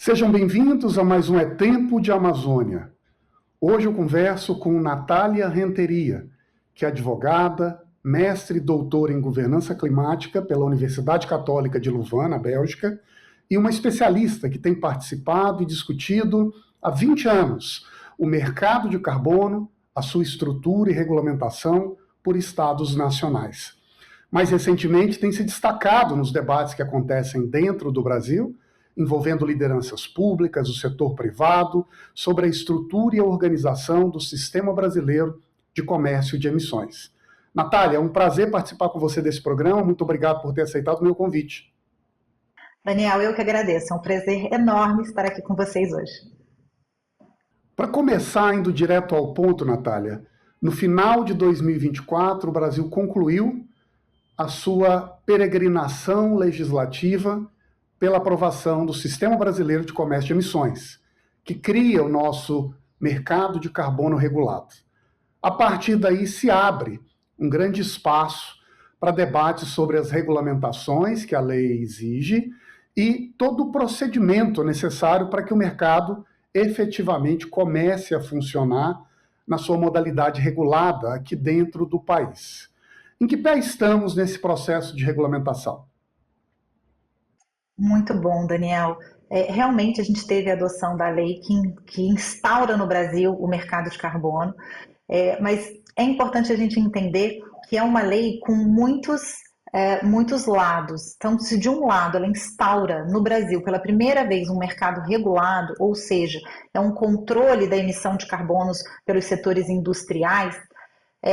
Sejam bem-vindos a mais um É Tempo de Amazônia. Hoje eu converso com Natália Renteria, que é advogada, mestre e doutora em governança climática pela Universidade Católica de Louvain, na Bélgica, e uma especialista que tem participado e discutido há 20 anos o mercado de carbono, a sua estrutura e regulamentação por estados nacionais. Mais recentemente tem se destacado nos debates que acontecem dentro do Brasil, envolvendo lideranças públicas, o setor privado, sobre a estrutura e a organização do Sistema Brasileiro de Comércio de Emissões. Natália, é um prazer participar com você desse programa. Muito obrigado por ter aceitado o meu convite. Daniel, eu que agradeço. É um prazer enorme estar aqui com vocês hoje. Para começar, indo direto ao ponto, Natália, no final de 2024, o Brasil concluiu a sua peregrinação legislativa pela aprovação do Sistema Brasileiro de Comércio de Emissões, que cria o nosso mercado de carbono regulado. A partir daí se abre um grande espaço para debate sobre as regulamentações que a lei exige e todo o procedimento necessário para que o mercado efetivamente comece a funcionar na sua modalidade regulada aqui dentro do país. Em que pé estamos nesse processo de regulamentação? Muito bom, Daniel. Realmente a gente teve a adoção da lei que instaura no Brasil o mercado de carbono, mas é importante a gente entender que é uma lei com muitos lados. Então, se de um lado ela instaura no Brasil pela primeira vez um mercado regulado, ou seja, é um controle da emissão de carbonos pelos setores industriais,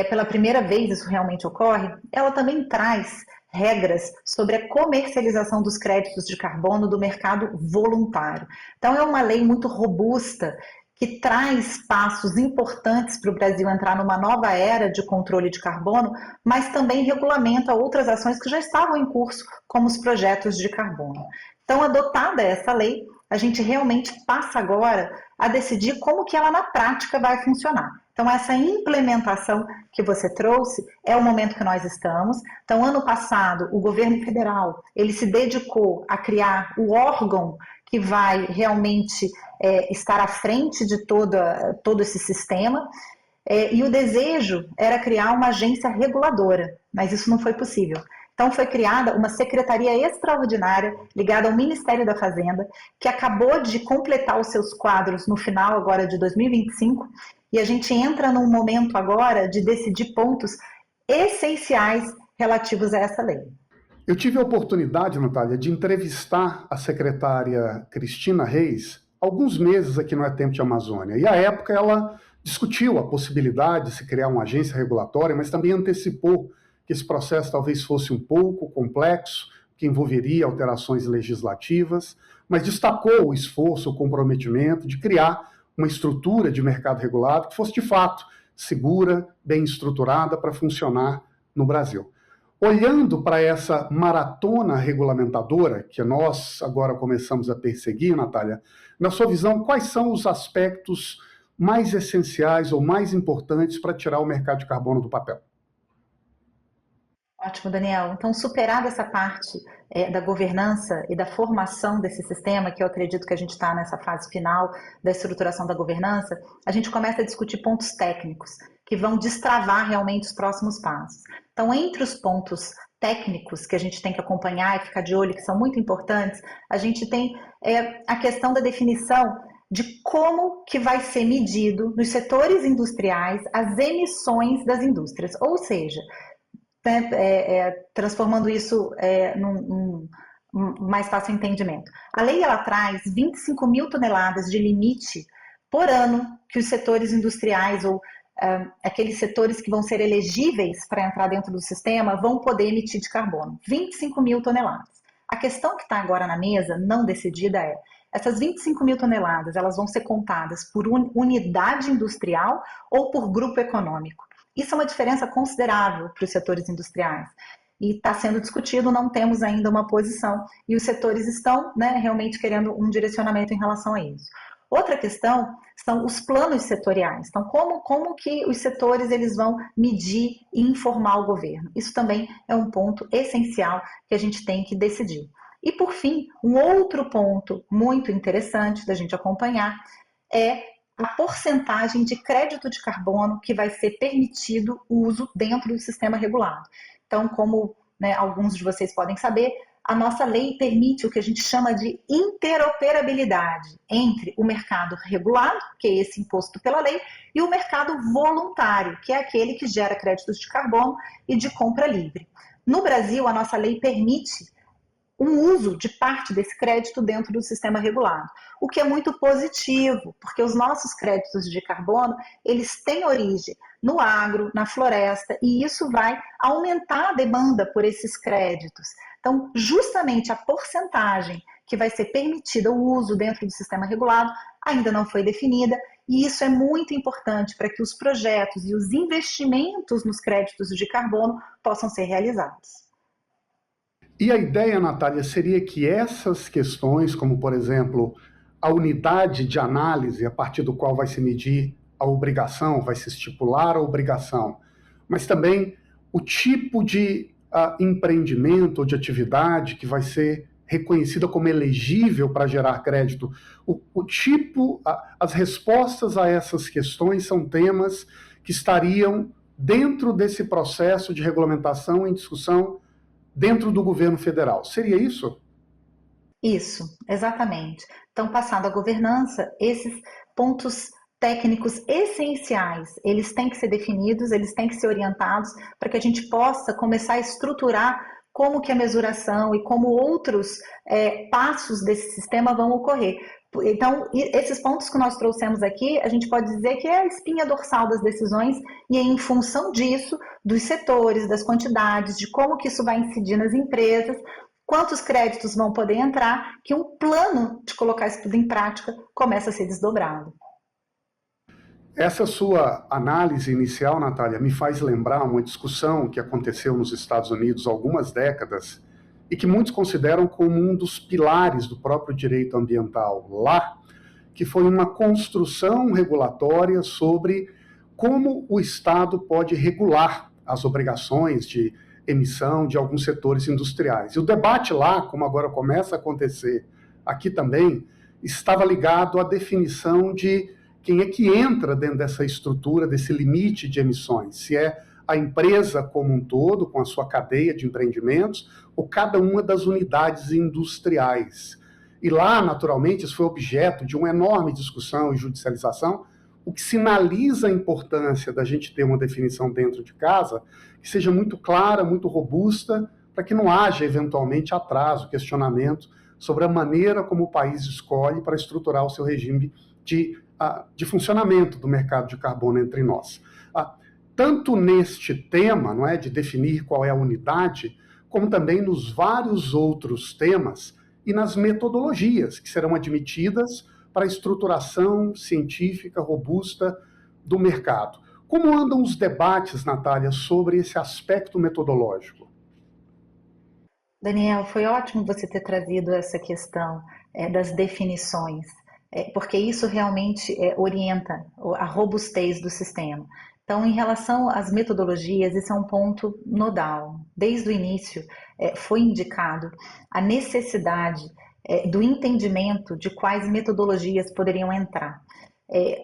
pela primeira vez isso realmente ocorre, ela também traz regras sobre a comercialização dos créditos de carbono do mercado voluntário. Então, é uma lei muito robusta que traz passos importantes para o Brasil entrar numa nova era de controle de carbono, mas também regulamenta outras ações que já estavam em curso, como os projetos de carbono. Então, adotada essa lei, a gente realmente passa agora a decidir como que ela na prática vai funcionar. Então, essa implementação que você trouxe é o momento que nós estamos. Então, ano passado, o governo federal ele se dedicou a criar o órgão que vai realmente estar à frente de todo esse sistema. E o desejo era criar uma agência reguladora, mas isso não foi possível. Então foi criada uma secretaria extraordinária ligada ao Ministério da Fazenda, que acabou de completar os seus quadros no final agora de 2025, e a gente entra num momento agora de decidir pontos essenciais relativos a essa lei. Eu tive a oportunidade, Natália, de entrevistar a secretária Cristina Reis alguns meses aqui no É Tempo de Amazônia, e à época ela discutiu a possibilidade de se criar uma agência regulatória, mas também antecipou que esse processo talvez fosse um pouco complexo, que envolveria alterações legislativas, mas destacou o esforço, o comprometimento de criar uma estrutura de mercado regulado que fosse, de fato, segura, bem estruturada para funcionar no Brasil. Olhando para essa maratona regulamentadora que nós agora começamos a perseguir, Natália, na sua visão, quais são os aspectos mais essenciais ou mais importantes para tirar o mercado de carbono do papel? Ótimo, Daniel. Então, superada essa parte da governança e da formação desse sistema, que eu acredito que a gente está nessa fase final da estruturação da governança, a gente começa a discutir pontos técnicos que vão destravar realmente os próximos passos. Então, entre os pontos técnicos que a gente tem que acompanhar e ficar de olho, que são muito importantes, a gente tem a questão da definição de como que vai ser medido nos setores industriais as emissões das indústrias, ou seja, transformando isso num mais fácil entendimento. A lei ela traz 25 mil toneladas de limite por ano que os setores industriais ou aqueles setores que vão ser elegíveis para entrar dentro do sistema vão poder emitir de carbono. 25 mil toneladas. A questão que está agora na mesa, não decidida, é essas 25 mil toneladas elas vão ser contadas por unidade industrial ou por grupo econômico. Isso é uma diferença considerável para os setores industriais. E está sendo discutido, não temos ainda uma posição. E os setores estão realmente querendo um direcionamento em relação a isso. Outra questão são os planos setoriais. Então, como que os setores eles vão medir e informar o governo? Isso também é um ponto essencial que a gente tem que decidir. E, por fim, um outro ponto muito interessante da gente acompanhar é a porcentagem de crédito de carbono que vai ser permitido o uso dentro do sistema regulado. Então, como, né, alguns de vocês podem saber, a nossa lei permite o que a gente chama de interoperabilidade entre o mercado regulado, que é esse imposto pela lei, e o mercado voluntário, que é aquele que gera créditos de carbono e de compra livre. No Brasil, a nossa lei permite um uso de parte desse crédito dentro do sistema regulado, o que é muito positivo, porque os nossos créditos de carbono, eles têm origem no agro, na floresta, e isso vai aumentar a demanda por esses créditos. Então, justamente a porcentagem que vai ser permitida o uso dentro do sistema regulado ainda não foi definida, e isso é muito importante para que os projetos e os investimentos nos créditos de carbono possam ser realizados. E a ideia, Natália, seria que essas questões, como, por exemplo, a unidade de análise a partir do qual vai se medir a obrigação, vai se estipular a obrigação, mas também o tipo de empreendimento ou de atividade que vai ser reconhecida como elegível para gerar crédito, as respostas a essas questões são temas que estariam dentro desse processo de regulamentação em discussão dentro do governo federal. Seria isso? Isso, exatamente. Então, passando a governança, esses pontos técnicos essenciais, eles têm que ser definidos, eles têm que ser orientados para que a gente possa começar a estruturar como que a mesuração e como outros passos desse sistema vão ocorrer. Então, esses pontos que nós trouxemos aqui, a gente pode dizer que é a espinha dorsal das decisões e é em função disso, dos setores, das quantidades, de como que isso vai incidir nas empresas, quantos créditos vão poder entrar, que um plano de colocar isso tudo em prática começa a ser desdobrado. Essa sua análise inicial, Natália, me faz lembrar uma discussão que aconteceu nos Estados Unidos há algumas décadas e que muitos consideram como um dos pilares do próprio direito ambiental lá, que foi uma construção regulatória sobre como o Estado pode regular as obrigações de emissão de alguns setores industriais. E o debate lá, como agora começa a acontecer aqui também, estava ligado à definição de quem é que entra dentro dessa estrutura, desse limite de emissões. Se é a empresa como um todo, com a sua cadeia de empreendimentos, ou cada uma das unidades industriais. E lá, naturalmente, isso foi objeto de uma enorme discussão e judicialização, o que sinaliza a importância da gente ter uma definição dentro de casa que seja muito clara, muito robusta, para que não haja, eventualmente, atraso, questionamento sobre a maneira como o país escolhe para estruturar o seu regime de funcionamento do mercado de carbono entre nós. Tanto neste tema, não é, de definir qual é a unidade, como também nos vários outros temas e nas metodologias que serão admitidas para a estruturação científica robusta do mercado. Como andam os debates, Natália, sobre esse aspecto metodológico? Daniel, foi ótimo você ter trazido essa questão das definições, porque isso realmente orienta a robustez do sistema. Então, em relação às metodologias, esse é um ponto nodal. Desde o início foi indicado a necessidade do entendimento de quais metodologias poderiam entrar.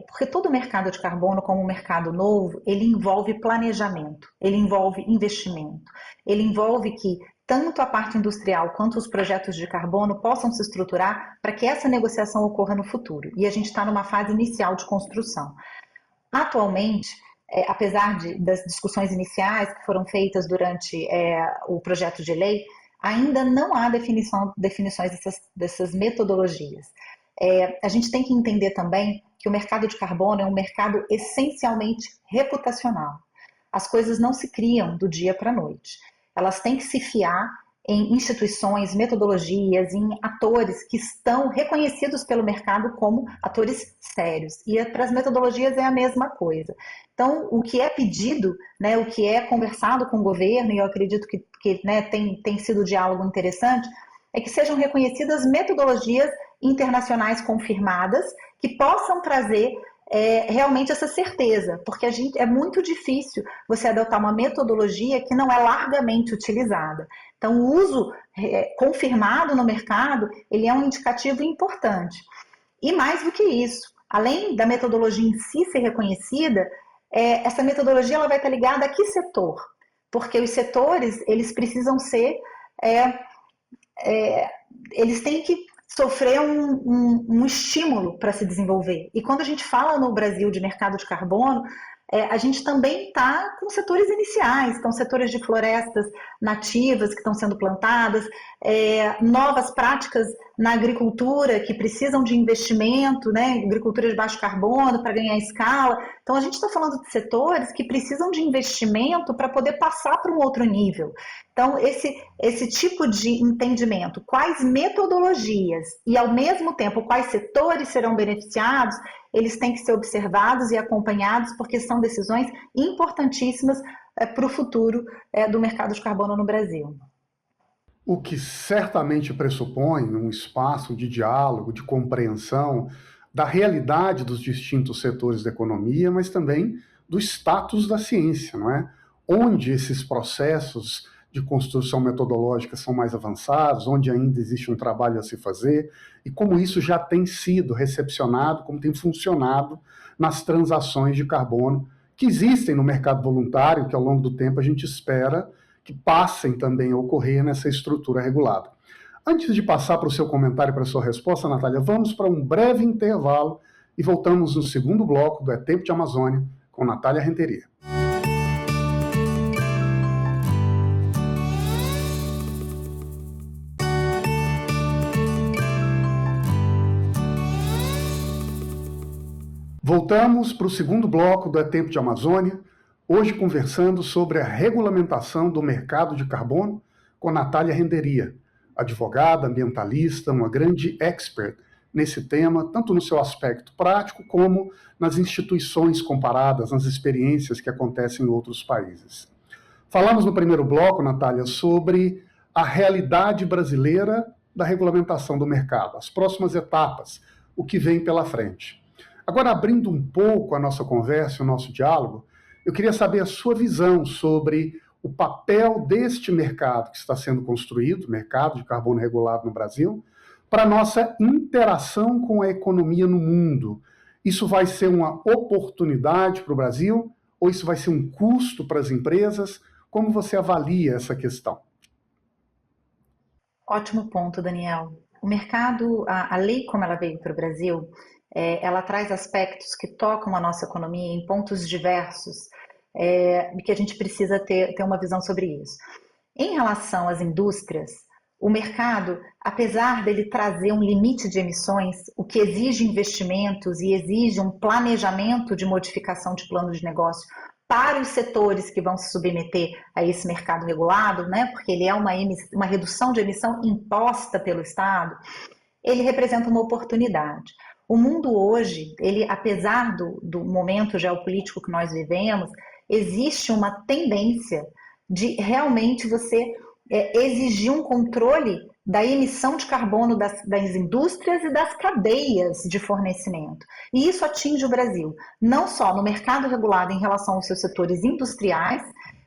Porque todo mercado de carbono, como um mercado novo, ele envolve planejamento, ele envolve investimento, ele envolve que tanto a parte industrial quanto os projetos de carbono possam se estruturar para que essa negociação ocorra no futuro. E a gente está numa fase inicial de construção. Atualmente, apesar das discussões iniciais que foram feitas durante o projeto de lei, ainda não há definições dessas metodologias. A gente tem que entender também que o mercado de carbono é um mercado essencialmente reputacional. As coisas não se criam do dia para a noite. Elas têm que se fiar em instituições, metodologias, em atores que estão reconhecidos pelo mercado como atores sérios. E para as metodologias é a mesma coisa. Então, o que é pedido, né, o que é conversado com o governo, e eu acredito que né, tem sido um diálogo interessante, é que sejam reconhecidas metodologias internacionais confirmadas que possam trazer realmente essa certeza, porque é muito difícil você adotar uma metodologia que não é largamente utilizada. Então, o uso confirmado no mercado, ele é um indicativo importante. E mais do que isso, além da metodologia em si ser reconhecida, essa metodologia ela vai estar ligada a que setor? Porque os setores, eles precisam ser, eles têm que sofrer um estímulo para se desenvolver. E quando a gente fala no Brasil de mercado de carbono, a gente também está com setores iniciais, então setores de florestas nativas que estão sendo plantadas, novas práticas na agricultura que precisam de investimento, né? Agricultura de baixo carbono para ganhar escala. Então a gente está falando de setores que precisam de investimento para poder passar para um outro nível. Então esse tipo de entendimento, quais metodologias e ao mesmo tempo quais setores serão beneficiados, eles têm que ser observados e acompanhados porque são decisões importantíssimas para o futuro do mercado de carbono no Brasil. O que certamente pressupõe um espaço de diálogo, de compreensão da realidade dos distintos setores da economia, mas também do status da ciência, não é? Onde esses processos de construção metodológica são mais avançados, onde ainda existe um trabalho a se fazer, e como isso já tem sido recepcionado, como tem funcionado nas transações de carbono que existem no mercado voluntário, que ao longo do tempo a gente espera que passem também a ocorrer nessa estrutura regulada. Antes de passar para o seu comentário e para a sua resposta, Natália, vamos para um breve intervalo e voltamos no segundo bloco do É Tempo de Amazônia com Natália Renteria. Voltamos para o segundo bloco do É Tempo de Amazônia, hoje conversando sobre a regulamentação do mercado de carbono com Natália Renteria, advogada, ambientalista, uma grande expert nesse tema, tanto no seu aspecto prático como nas instituições comparadas, nas experiências que acontecem em outros países. Falamos no primeiro bloco, Natália, sobre a realidade brasileira da regulamentação do mercado, as próximas etapas, o que vem pela frente. Agora, abrindo um pouco a nossa conversa, o nosso diálogo, eu queria saber a sua visão sobre o papel deste mercado que está sendo construído, mercado de carbono regulado no Brasil, para a nossa interação com a economia no mundo. Isso vai ser uma oportunidade para o Brasil ou isso vai ser um custo para as empresas? Como você avalia essa questão? Ótimo ponto, Daniel. O mercado, a lei como ela veio para o Brasil, ela traz aspectos que tocam a nossa economia em pontos diversos, e que a gente precisa ter uma visão sobre isso. Em relação às indústrias, o mercado, apesar dele trazer um limite de emissões, o que exige investimentos e exige um planejamento de modificação de plano de negócio para os setores que vão se submeter a esse mercado regulado, né, porque ele é uma redução de emissão imposta pelo Estado, ele representa uma oportunidade. O mundo hoje, ele, apesar do momento geopolítico que nós vivemos, existe uma tendência de realmente você exigir um controle da emissão de carbono das indústrias e das cadeias de fornecimento. E isso atinge o Brasil, não só no mercado regulado em relação aos seus setores industriais,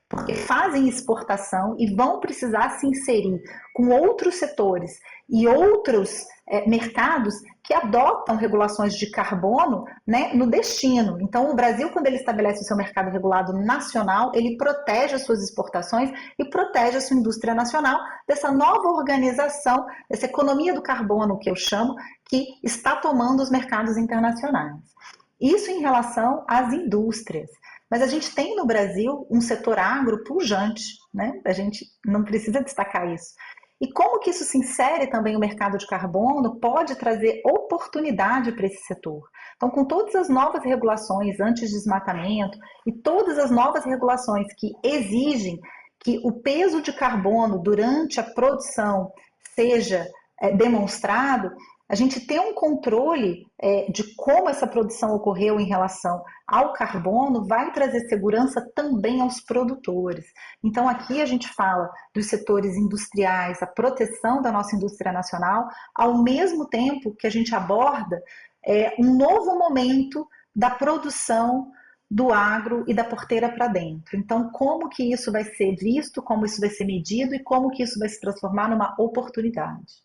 porque fazem exportação e vão precisar se inserir com outros setores e outros mercados que adotam regulações de carbono, né, no destino. Então, o Brasil, quando ele estabelece o seu mercado regulado nacional, ele protege as suas exportações e protege a sua indústria nacional dessa nova organização, dessa economia do carbono, que eu chamo, que está tomando os mercados internacionais. Isso em relação às indústrias. Mas a gente tem no Brasil um setor agro pujante, né? A gente não precisa destacar isso. E como que isso se insere também no mercado de carbono pode trazer oportunidade para esse setor. Então, com todas as novas regulações anti-desmatamento e todas as novas regulações que exigem que o peso de carbono durante a produção seja demonstrado, a gente tem um controle de como essa produção ocorreu em relação ao carbono vai trazer segurança também aos produtores. Então aqui a gente fala dos setores industriais, a proteção da nossa indústria nacional, ao mesmo tempo que a gente aborda um novo momento da produção do agro e da porteira para dentro. Então, como que isso vai ser visto, como isso vai ser medido e como que isso vai se transformar numa oportunidade?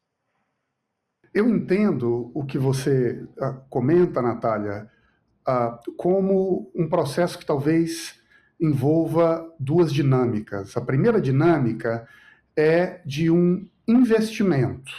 Eu entendo o que você comenta, Natália, como um processo que talvez envolva duas dinâmicas. A primeira dinâmica é de um investimento.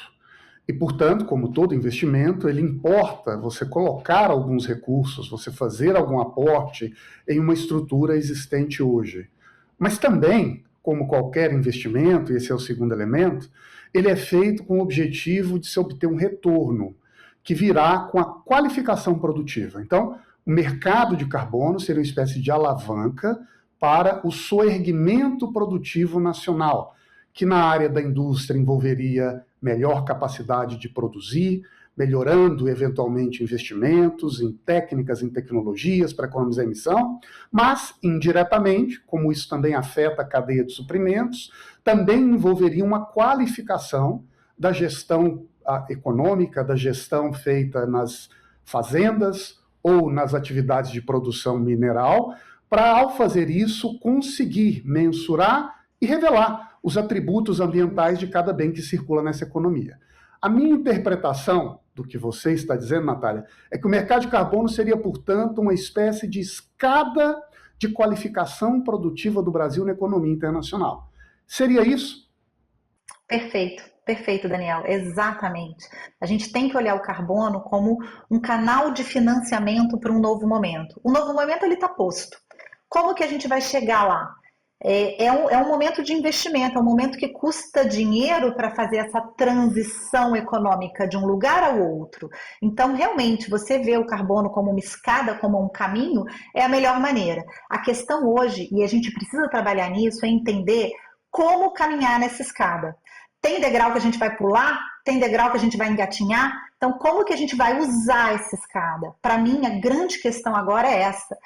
E, portanto, como todo investimento, ele importa você colocar alguns recursos, você fazer algum aporte em uma estrutura existente hoje. Mas também, como qualquer investimento, e esse é o segundo elemento, ele é feito com o objetivo de se obter um retorno, que virá com a qualificação produtiva. Então, o mercado de carbono seria uma espécie de alavanca para o soerguimento produtivo nacional, que na área da indústria envolveria melhor capacidade de produzir, melhorando eventualmente investimentos em técnicas, em tecnologias para economizar emissão, mas indiretamente, como isso também afeta a cadeia de suprimentos, também envolveria uma qualificação da gestão econômica, da gestão feita nas fazendas ou nas atividades de produção mineral, para, ao fazer isso, conseguir mensurar e revelar os atributos ambientais de cada bem que circula nessa economia. A minha interpretação do que você está dizendo, Natália, é que o mercado de carbono seria, portanto, uma espécie de escada de qualificação produtiva do Brasil na economia internacional. Seria isso? Perfeito, perfeito, Daniel, exatamente. A gente tem que olhar o carbono como um canal de financiamento para um novo momento. O novo momento ele está posto. Como que a gente vai chegar lá? É um momento de investimento, é um momento que custa dinheiro para fazer essa transição econômica de um lugar ao outro. Então, realmente, você vê o carbono como uma escada, como um caminho, é a melhor maneira. A questão hoje, e a gente precisa trabalhar nisso, é entender como caminhar nessa escada. Tem degrau que a gente vai pular, tem degrau que a gente vai engatinhar. Então, como que a gente vai usar essa escada? Para mim, a grande questão agora é essa.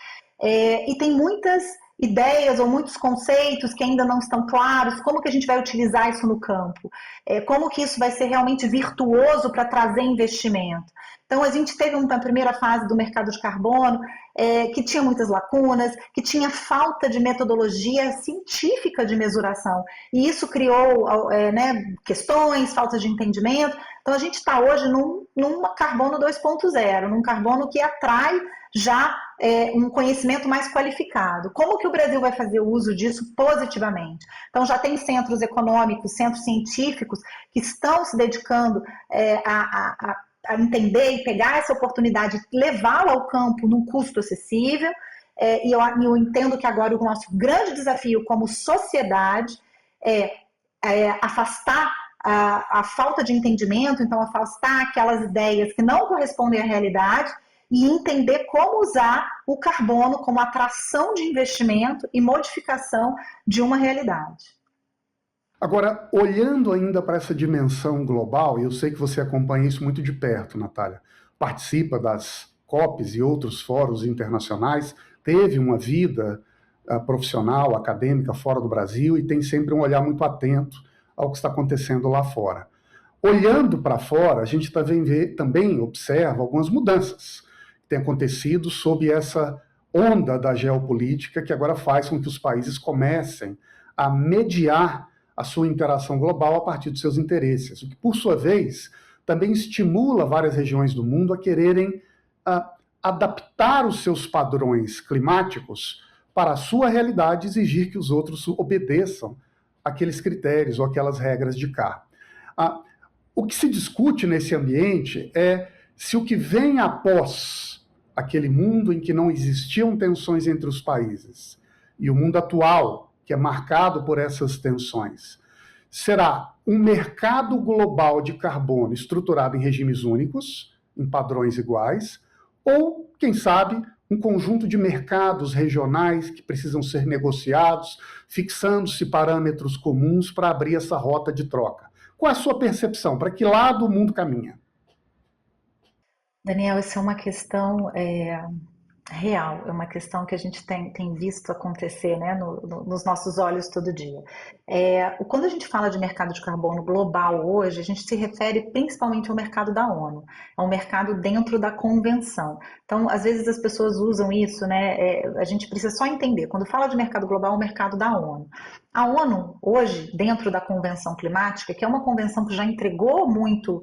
E tem muitas ideias ou muitos conceitos que ainda não estão claros, como que a gente vai utilizar isso no campo, como que isso vai ser realmente virtuoso para trazer investimento. Então a gente teve uma primeira fase do mercado de carbono que tinha muitas lacunas, que tinha falta de metodologia científica de mesuração, e isso criou questões, falta de entendimento. Então a gente está hoje num carbono 2.0, num carbono que atrai já um conhecimento mais qualificado. Como que o Brasil vai fazer o uso disso positivamente? Então, já tem centros econômicos, centros científicos que estão se dedicando a entender e pegar essa oportunidade, levá-la ao campo num custo acessível, e eu entendo que agora o nosso grande desafio como sociedade é afastar a falta de entendimento, então afastar aquelas ideias que não correspondem à realidade, e entender como usar o carbono como atração de investimento e modificação de uma realidade. Agora, olhando ainda para essa dimensão global, e eu sei que você acompanha isso muito de perto, Natália, participa das COPs e outros fóruns internacionais, teve uma vida profissional, acadêmica fora do Brasil e tem sempre um olhar muito atento ao que está acontecendo lá fora. Olhando para fora, a gente também observa algumas mudanças tem acontecido sob essa onda da geopolítica que agora faz com que os países comecem a mediar a sua interação global a partir dos seus interesses, o que, por sua vez, também estimula várias regiões do mundo a quererem adaptar os seus padrões climáticos para a sua realidade e exigir que os outros obedeçam aqueles critérios ou aquelas regras de cá. O que se discute nesse ambiente é se o que vem após aquele mundo em que não existiam tensões entre os países e o mundo atual, que é marcado por essas tensões, será um mercado global de carbono estruturado em regimes únicos, em padrões iguais, ou, quem sabe, um conjunto de mercados regionais que precisam ser negociados, fixando-se parâmetros comuns para abrir essa rota de troca. Qual é a sua percepção? Para que lado o mundo caminha? Daniel, essa é uma questão Real, é uma questão que a gente tem visto acontecer, né, nos nossos olhos todo dia. Quando a gente fala de mercado de carbono global hoje, a gente se refere principalmente ao mercado da ONU, ao mercado dentro da convenção. Então, às vezes as pessoas usam isso, né, a gente precisa só entender, quando fala de mercado global, é o mercado da ONU. A ONU, hoje, dentro da Convenção Climática, que é uma convenção que já entregou muitos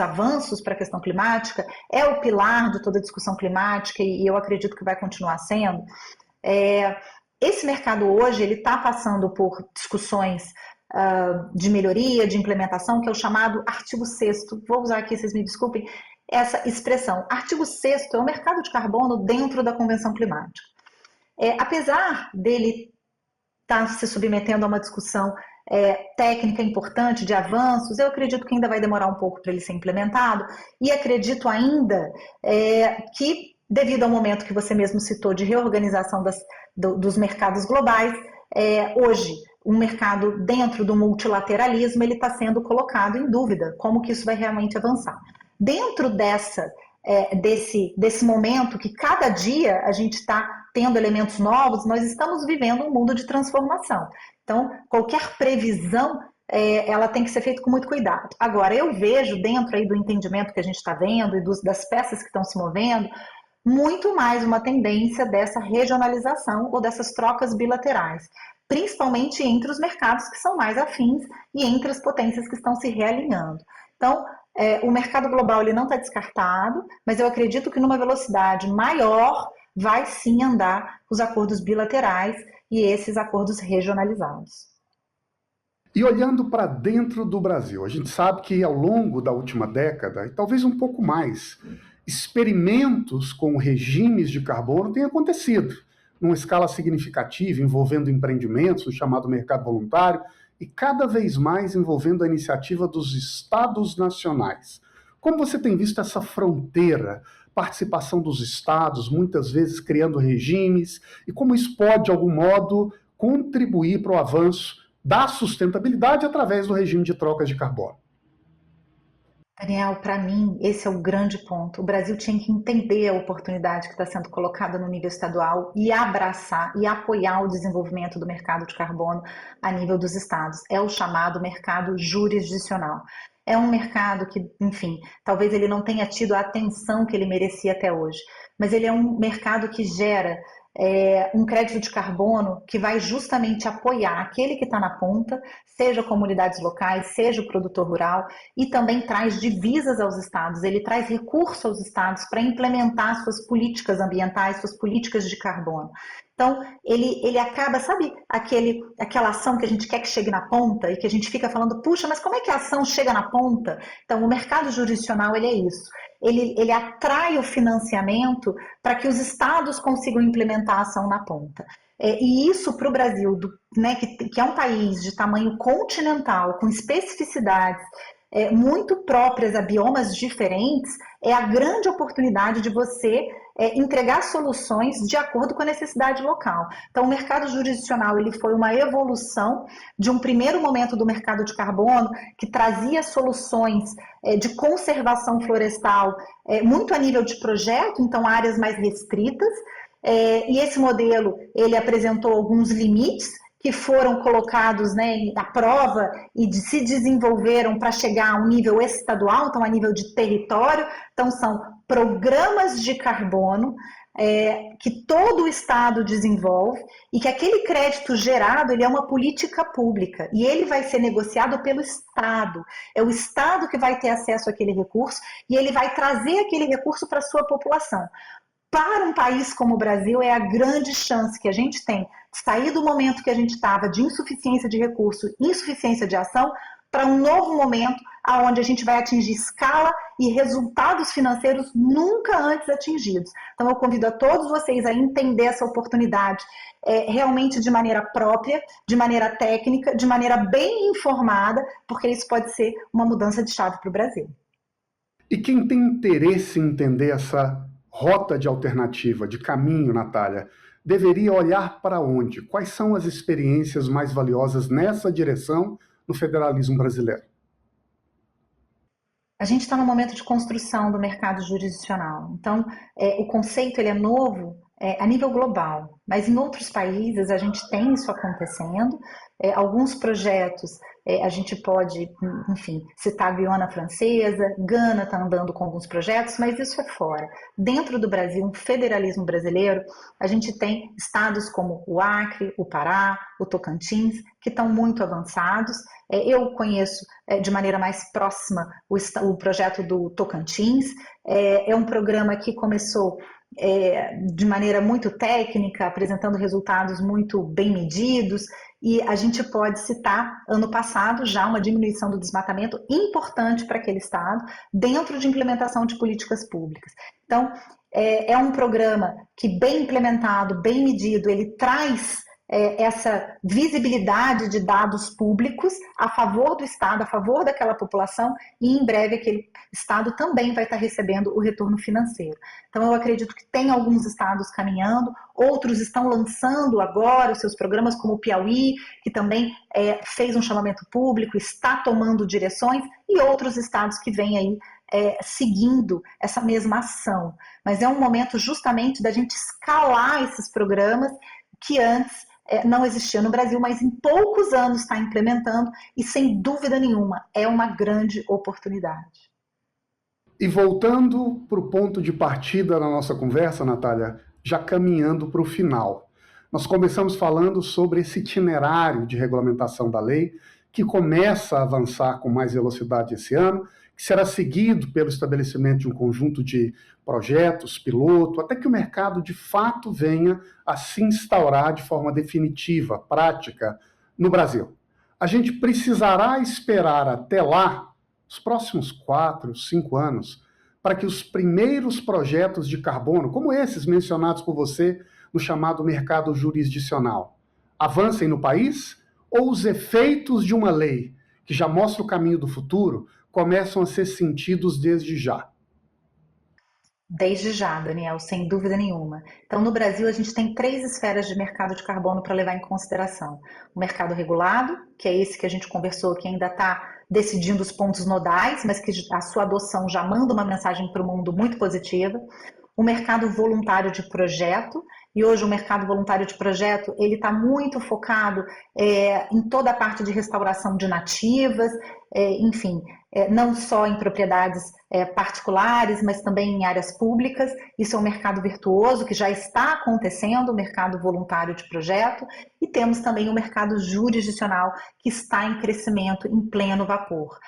avanços para a questão climática, é o pilar de toda a discussão climática e eu acredito que vai continuar sendo. Esse mercado hoje ele está passando por discussões de melhoria, de implementação, que é o chamado artigo 6º. Vou usar aqui, vocês me desculpem, essa expressão. Artigo 6º é o mercado de carbono dentro da Convenção Climática. Apesar dele estar se submetendo a uma discussão técnica importante de avanços, eu acredito que ainda vai demorar um pouco para ele ser implementado e acredito ainda que, devido ao momento que você mesmo citou de reorganização dos mercados globais, hoje um mercado dentro do multilateralismo ele está sendo colocado em dúvida, como que isso vai realmente avançar. Dentro desse momento que cada dia a gente está tendo elementos novos, nós estamos vivendo um mundo de transformação. Então, qualquer previsão, ela tem que ser feita com muito cuidado. Agora, eu vejo dentro aí do entendimento que a gente está vendo e das peças que estão se movendo, muito mais uma tendência dessa regionalização ou dessas trocas bilaterais, principalmente entre os mercados que são mais afins e entre as potências que estão se realinhando. Então, o mercado global ele não está descartado, mas eu acredito que numa velocidade maior vai sim andar os acordos bilaterais e esses acordos regionalizados. E olhando para dentro do Brasil, a gente sabe que ao longo da última década, e talvez um pouco mais, experimentos com regimes de carbono têm acontecido, numa escala significativa, envolvendo empreendimentos, o chamado mercado voluntário, e cada vez mais envolvendo a iniciativa dos estados nacionais. Como você tem visto essa fronteira, participação dos estados, muitas vezes criando regimes, e como isso pode, de algum modo, contribuir para o avanço da sustentabilidade através do regime de trocas de carbono? Daniel, para mim, esse é o grande ponto. O Brasil tinha que entender a oportunidade que está sendo colocada no nível estadual e abraçar e apoiar o desenvolvimento do mercado de carbono a nível dos estados. É o chamado mercado jurisdicional. É um mercado que, enfim, talvez ele não tenha tido a atenção que ele merecia até hoje, mas ele é um mercado que gera um crédito de carbono que vai justamente apoiar aquele que está na ponta, seja comunidades locais, seja o produtor rural, e também traz divisas aos estados, ele traz recursos aos estados para implementar suas políticas ambientais, suas políticas de carbono. Então, ele acaba, sabe, aquela ação que a gente quer que chegue na ponta e que a gente fica falando, puxa, mas como é que a ação chega na ponta? Então, o mercado jurisdicional, ele é isso. Ele atrai o financiamento para que os estados consigam implementar a ação na ponta. E isso para o Brasil, né, que é um país de tamanho continental, com especificidades muito próprias a biomas diferentes, é a grande oportunidade de você entregar soluções de acordo com a necessidade local. Então, o mercado jurisdicional ele foi uma evolução de um primeiro momento do mercado de carbono que trazia soluções de conservação florestal muito a nível de projeto, então áreas mais restritas, e esse modelo ele apresentou alguns limites que foram colocados, né, à prova e se desenvolveram para chegar a um nível estadual, então a nível de território. Então são programas de carbono que todo o estado desenvolve e que aquele crédito gerado ele é uma política pública e ele vai ser negociado pelo estado. É o estado que vai ter acesso àquele recurso e ele vai trazer aquele recurso para a sua população. Para um país como o Brasil, é a grande chance que a gente tem de sair do momento que a gente estava de insuficiência de recurso, insuficiência de ação, para um novo momento onde a gente vai atingir escala e resultados financeiros nunca antes atingidos. Então, eu convido a todos vocês a entender essa oportunidade realmente de maneira própria, de maneira técnica, de maneira bem informada, porque isso pode ser uma mudança de chave para o Brasil. E quem tem interesse em entender essa rota de alternativa, de caminho, Natália, deveria olhar para onde? Quais são as experiências mais valiosas nessa direção no federalismo brasileiro? A gente está no momento de construção do mercado jurisdicional. Então, o conceito ele é novo a nível global, mas em outros países a gente tem isso acontecendo. Alguns projetos a gente pode, enfim, citar a Guiana Francesa, Gana está andando com alguns projetos, mas isso é fora. Dentro do Brasil, um federalismo brasileiro, a gente tem estados como o Acre, o Pará, o Tocantins, que estão muito avançados. Eu conheço de maneira mais próxima o projeto do Tocantins. É um programa que começou de maneira muito técnica, apresentando resultados muito bem medidos, e a gente pode citar, ano passado, já uma diminuição do desmatamento importante para aquele estado, dentro de implementação de políticas públicas. Então, é um programa que, bem implementado, bem medido, ele traz essa visibilidade de dados públicos a favor do Estado, a favor daquela população, e em breve aquele Estado também vai estar recebendo o retorno financeiro. Então eu acredito que tem alguns estados caminhando, outros estão lançando agora os seus programas, como o Piauí, que também fez um chamamento público, está tomando direções, e outros estados que vêm aí seguindo essa mesma ação. Mas é um momento justamente da gente escalar esses programas que antes não existia no Brasil, mas em poucos anos está implementando, e sem dúvida nenhuma é uma grande oportunidade. E voltando para o ponto de partida da nossa conversa, Natália, já caminhando para o final, nós começamos falando sobre esse itinerário de regulamentação da lei, que começa a avançar com mais velocidade esse ano, que será seguido pelo estabelecimento de um conjunto de projetos, piloto, até que o mercado de fato venha a se instaurar de forma definitiva, prática, no Brasil. A gente precisará esperar até lá, os próximos 4, 5 anos, para que os primeiros projetos de carbono, como esses mencionados por você no chamado mercado jurisdicional, avancem no país, ou os efeitos de uma lei que já mostra o caminho do futuro começam a ser sentidos desde já? Desde já, Daniel, sem dúvida nenhuma. Então, no Brasil, a gente tem 3 esferas de mercado de carbono para levar em consideração. O mercado regulado, que é esse que a gente conversou, que ainda está decidindo os pontos nodais, mas que a sua adoção já manda uma mensagem para o mundo muito positiva. O mercado voluntário de projeto, e hoje o mercado voluntário de projeto ele está muito focado em toda a parte de restauração de nativas, enfim, não só em propriedades particulares, mas também em áreas públicas. Isso é um mercado virtuoso que já está acontecendo, o mercado voluntário de projeto, e temos também o mercado jurisdicional que está em crescimento em pleno vapor.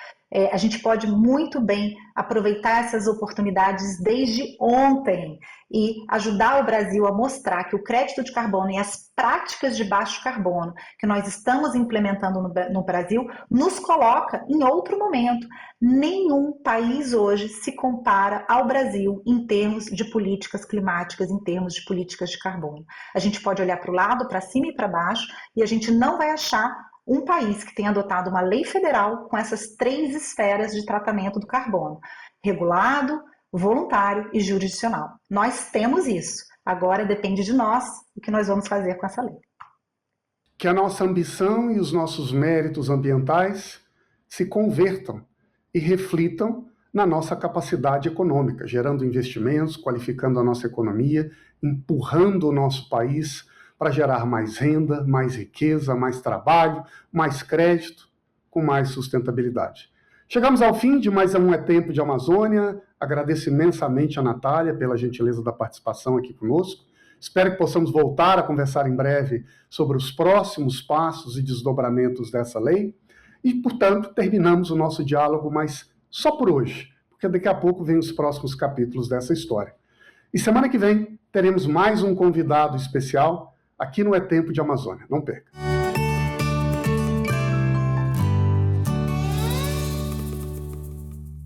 A gente pode muito bem aproveitar essas oportunidades desde ontem e ajudar o Brasil a mostrar que o crédito de carbono e as práticas de baixo carbono que nós estamos implementando no Brasil nos coloca em outro momento. Nenhum país hoje se compara ao Brasil em termos de políticas climáticas, em termos de políticas de carbono. A gente pode olhar para o lado, para cima e para baixo, e a gente não vai achar um país que tenha adotado uma lei federal com essas 3 esferas de tratamento do carbono: regulado, voluntário e jurisdicional. Nós temos isso. Agora depende de nós o que nós vamos fazer com essa lei. Que a nossa ambição e os nossos méritos ambientais se convertam e reflitam na nossa capacidade econômica, gerando investimentos, qualificando a nossa economia, empurrando o nosso país para gerar mais renda, mais riqueza, mais trabalho, mais crédito, com mais sustentabilidade. Chegamos ao fim de mais um É Tempo de Amazônia. Agradeço imensamente a Natália pela gentileza da participação aqui conosco. Espero que possamos voltar a conversar em breve sobre os próximos passos e desdobramentos dessa lei. E, portanto, terminamos o nosso diálogo, mas só por hoje, porque daqui a pouco vem os próximos capítulos dessa história. E semana que vem teremos mais um convidado especial aqui no É Tempo de Amazônia. Não perca!